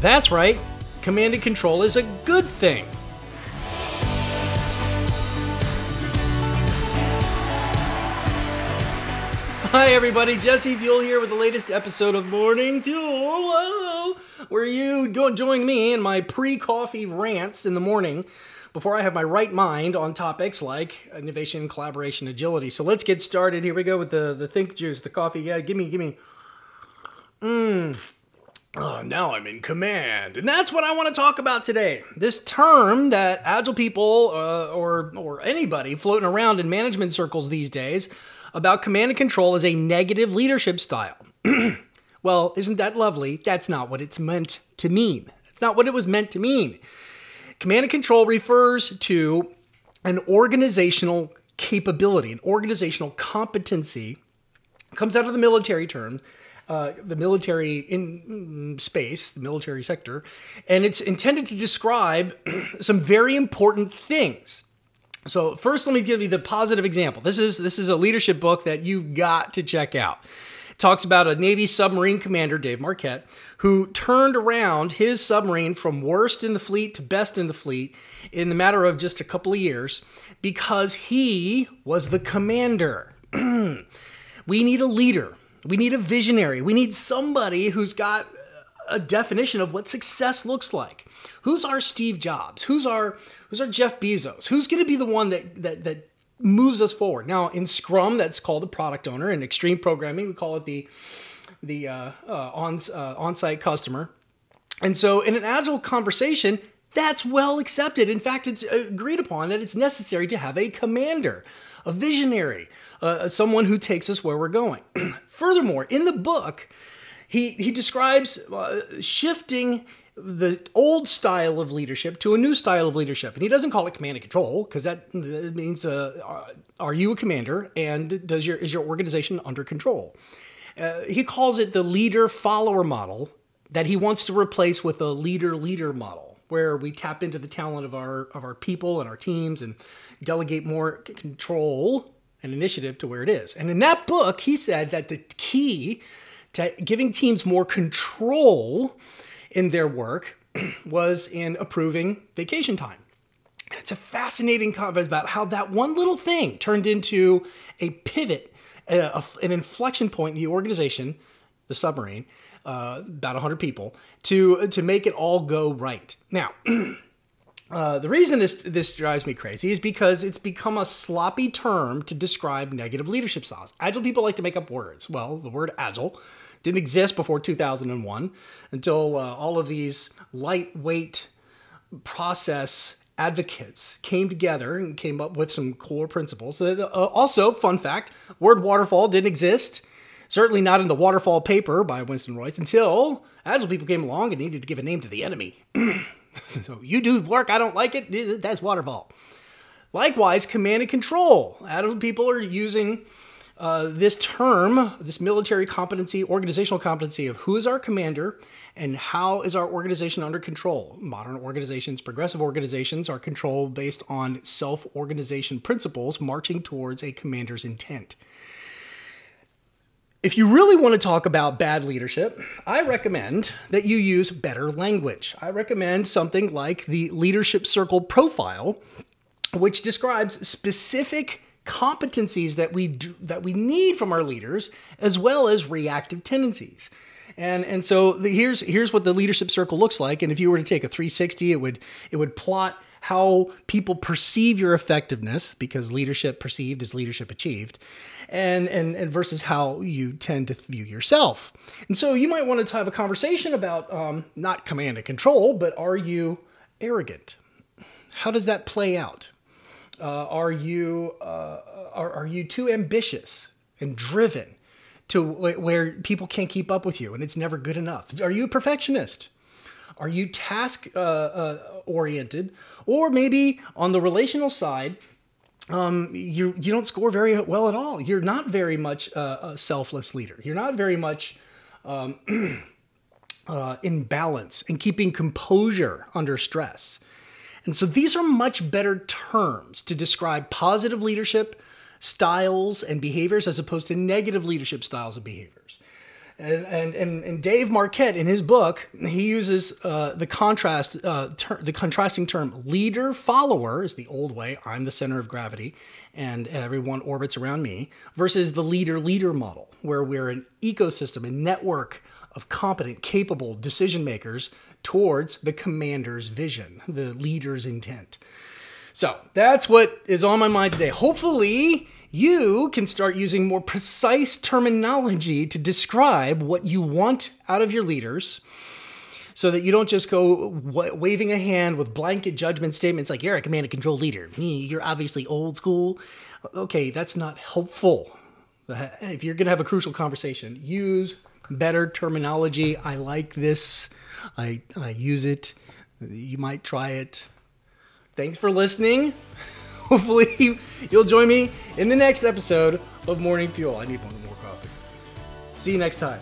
That's right, command and control is a good thing. Hi everybody, Jesse Fewell here with the latest episode of Morning Fuel. Whoa. Where you go and join me in my pre-coffee rants in the morning before I have my right mind on topics like innovation, collaboration, agility. So let's get started. Here we go with the think juice, the coffee. Yeah, give me. Oh, now I'm in command. And that's what I want to talk about today. This term that agile people or anybody floating around in management circles these days about command and control is a negative leadership style. Well, isn't that lovely? That's not what it's meant to mean. It's not what it was meant to mean. Command and control refers to an organizational capability, an organizational competency. It comes out of the military term, the military in space, the military sector, and it's intended to describe some very important things. So first, let me give you the positive example. This is a leadership book that you've got to check out. It talks about a Navy submarine commander, Dave Marquet, who turned around his submarine from worst in the fleet to best in the fleet in the matter of just a couple of years because he was the commander. We need a leader. We need a visionary. We need somebody who's got a definition of what success looks like. Who's our Steve Jobs? Who's our Jeff Bezos? Who's going to be the one that moves us forward? Now, in Scrum, that's called a product owner. In extreme programming, we call it the on-site customer. And so in an agile conversation, that's well accepted. In fact, it's agreed upon that it's necessary to have a commander, a visionary, someone who takes us where we're going. Furthermore, in the book, he describes shifting the old style of leadership to a new style of leadership. And he doesn't call it command and control because that means, are you a commander and is your organization under control? He calls it the leader-follower model that he wants to replace with a leader-leader model, where we tap into the talent of our people and our teams and delegate more control and initiative to where it is. And in that book, he said that the key to giving teams more control in their work was in approving vacation time. And it's a fascinating conversation about how that one little thing turned into a pivot, an inflection point in the organization, the submarine, about 100 people, to make it all go right. Now, the reason this drives me crazy is because it's become a sloppy term to describe negative leadership styles. Agile people like to make up words. Well, the word agile didn't exist before 2001 until all of these lightweight process advocates came together and came up with some core principles. Also, fun fact, word waterfall didn't exist, certainly not in the waterfall paper by Winston Royce, until agile people came along and needed to give a name to the enemy. So you do work, I don't like it, that's waterfall. Likewise, command and control. Agile people are using this term, this military competency, organizational competency of who is our commander and how is our organization under control. Modern organizations, progressive organizations are controlled based on self-organization principles marching towards a commander's intent. If you really want to talk about bad leadership, I recommend that you use better language. I recommend something like the Leadership Circle Profile, which describes specific competencies that we need from our leaders, as well as reactive tendencies. And so here's what the leadership circle looks like. And if you were to take a 360, it would plot how people perceive your effectiveness, because leadership perceived is leadership achieved, and versus how you tend to view yourself. And so you might want to have a conversation about not command and control, but are you arrogant? How does that play out? Are you too ambitious and driven to where people can't keep up with you and it's never good enough? Are you a perfectionist? Are you task oriented? Or maybe on the relational side, you don't score very well at all. You're not very much a selfless leader. You're not very much in balance and keeping composure under stress. And so these are much better terms to describe positive leadership styles and behaviors as opposed to negative leadership styles and behaviors. And Dave Marquet, in his book, he uses the contrasting term leader follower is the old way. I'm the center of gravity, and everyone orbits around me. Versus the leader model, where we're an ecosystem, a network of competent, capable decision makers towards the commander's vision, the leader's intent. So that's what is on my mind today. Hopefully, you can start using more precise terminology to describe what you want out of your leaders so that you don't just go waving a hand with blanket judgment statements like, you're a command and control leader. You're obviously old school. Okay, that's not helpful. If you're going to have a crucial conversation, use better terminology. I like this. I use it. You might try it. Thanks for listening. Hopefully you'll join me in the next episode of Morning Fuel. I need one more coffee. See you next time.